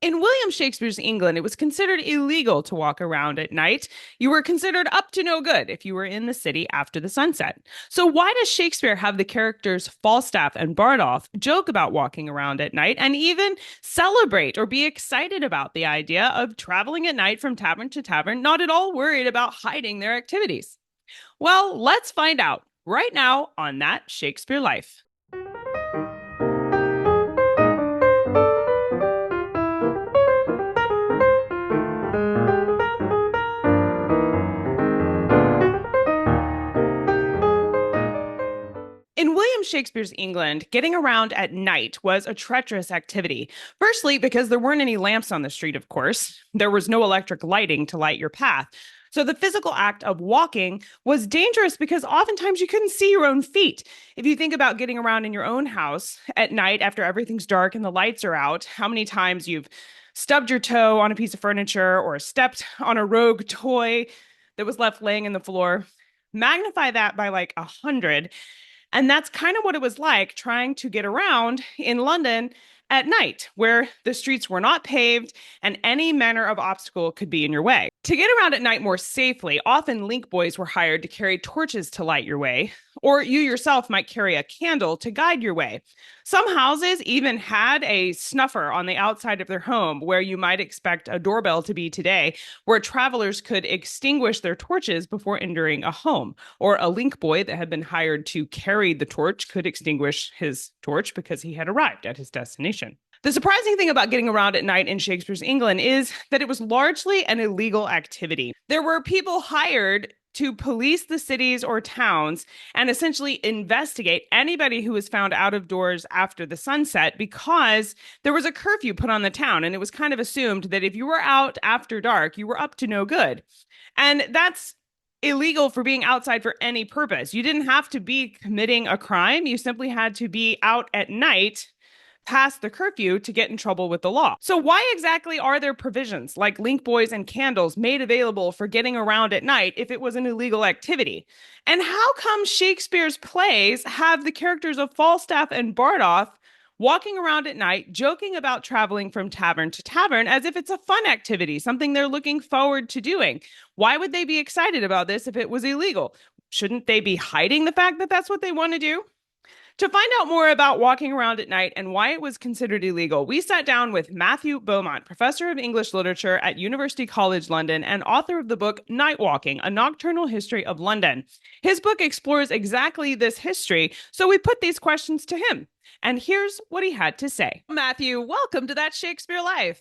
In William Shakespeare's England, it was considered illegal to walk around at night. You were considered up to no good if you were in the city after the sunset. So, why does Shakespeare have the characters Falstaff and Bardolph joke about walking around at night and even celebrate or be excited about the idea of traveling at night from tavern to tavern, not at all worried about hiding their activities? Well, let's find out right now on That Shakespeare Life. In William Shakespeare's England, getting around at night was a treacherous activity. Firstly, because there weren't any lamps on the street, of course. There was no electric lighting to light your path. So the physical act of walking was dangerous because oftentimes you couldn't see your own feet. If you think about getting around in your own house at night after everything's dark and the lights are out, how many times you've stubbed your toe on a piece of furniture or stepped on a rogue toy that was left laying in the floor. Magnify that by like 100, and that's kind of what it was like trying to get around in London at night, where the streets were not paved and any manner of obstacle could be in your way. To get around at night more safely, often link boys were hired to carry torches to light your way, or you yourself might carry a candle to guide your way. Some houses even had a snuffer on the outside of their home, where you might expect a doorbell to be today, where travelers could extinguish their torches before entering a home. Or a link boy that had been hired to carry the torch could extinguish his torch because he had arrived at his destination. The surprising thing about getting around at night in Shakespeare's England is that it was largely an illegal activity. There were people hired to police the cities or towns and essentially investigate anybody who was found out of doors after the sunset, because there was a curfew put on the town, and it was kind of assumed that if you were out after dark, you were up to no good. And that's illegal for being outside for any purpose. You didn't have to be committing a crime. You simply had to be out at night past the curfew to get in trouble with the law. So why exactly are there provisions like link boys and candles made available for getting around at night if it was an illegal activity? And how come Shakespeare's plays have the characters of Falstaff and Bardolph walking around at night, joking about traveling from tavern to tavern as if it's a fun activity, something they're looking forward to doing? Why would they be excited about this if it was illegal? Shouldn't they be hiding the fact that that's what they want to do? To find out more about walking around at night and why it was considered illegal, we sat down with Matthew Beaumont, professor of English literature at University College London and author of the book Night Walking, A Nocturnal History of London. His book explores exactly this history, so we put these questions to him. And here's what he had to say. Matthew, welcome to That Shakespeare Life.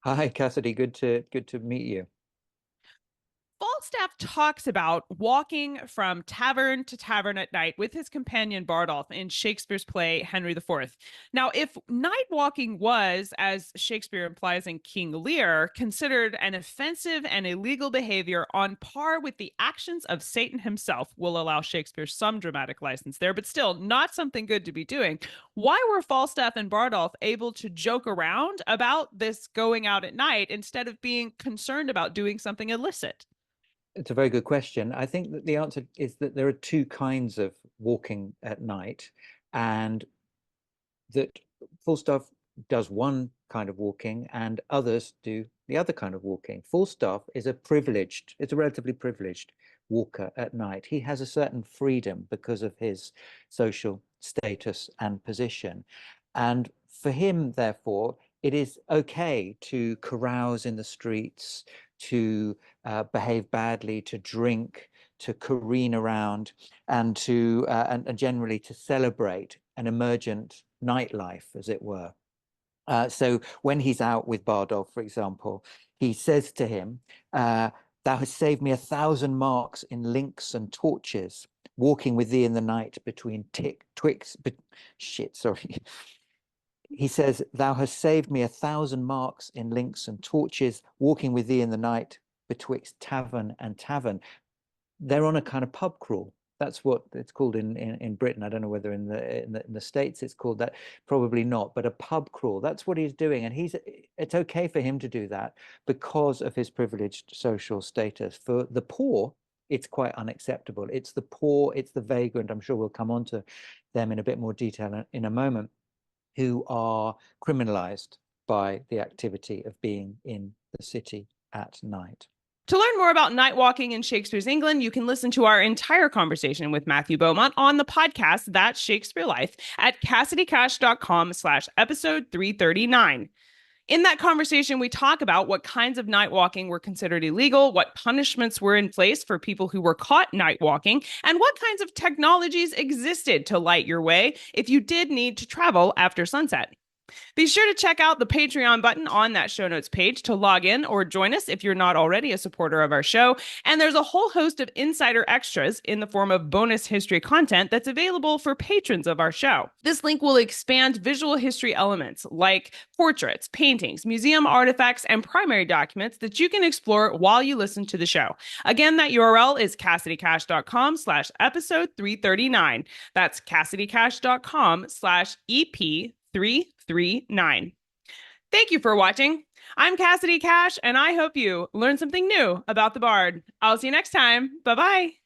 Hi, Cassidy. Good to meet you. Falstaff talks about walking from tavern to tavern at night with his companion Bardolph in Shakespeare's play Henry IV. Now, if night walking was, as Shakespeare implies in King Lear, considered an offensive and illegal behavior on par with the actions of Satan himself, we'll allow Shakespeare some dramatic license there, but still not something good to be doing. Why were Falstaff and Bardolph able to joke around about this going out at night instead of being concerned about doing something illicit? It's a very good question. I think that the answer is that there are two kinds of walking at night, and that Falstaff does one kind of walking and others do the other kind of walking. Falstaff is it's a relatively privileged walker at night. He has a certain freedom because of his social status and position. And for him, therefore, it is okay to carouse in the streets, to behave badly, to drink, to careen around, and and generally to celebrate an emergent nightlife, as it were. So when he's out with Bardolph, for example, he says to him, "Thou hast saved me 1,000 marks in links and torches, walking with thee in the night between sorry." He says, "Thou hast saved me 1,000 marks in links and torches, walking with thee in the night betwixt tavern and tavern." They're on a kind of pub crawl. That's what it's called in Britain. I don't know whether in the States it's called that. Probably not, but a pub crawl. That's what he's doing, and it's okay for him to do that because of his privileged social status. For the poor, it's quite unacceptable. It's the poor, it's the vagrant. I'm sure we'll come on to them in a bit more detail in a moment, who are criminalized by the activity of being in the city at night. To learn more about night walking in Shakespeare's England, you can listen to our entire conversation with Matthew Beaumont on the podcast That's Shakespeare Life at CassidyCash.com/episode 339. In that conversation, we talk about what kinds of night walking were considered illegal, what punishments were in place for people who were caught night walking, and what kinds of technologies existed to light your way if you did need to travel after sunset. Be sure to check out the Patreon button on that show notes page to log in or join us if you're not already a supporter of our show. And there's a whole host of insider extras in the form of bonus history content that's available for patrons of our show. This link will expand visual history elements like portraits, paintings, museum artifacts, and primary documents that you can explore while you listen to the show. Again, that URL is CassidyCash.com/episode 339. That's CassidyCash.com/EP339. Thank you for watching. I'm Cassidy Cash, and I hope you learned something new about the Bard. I'll see you next time. Bye-bye.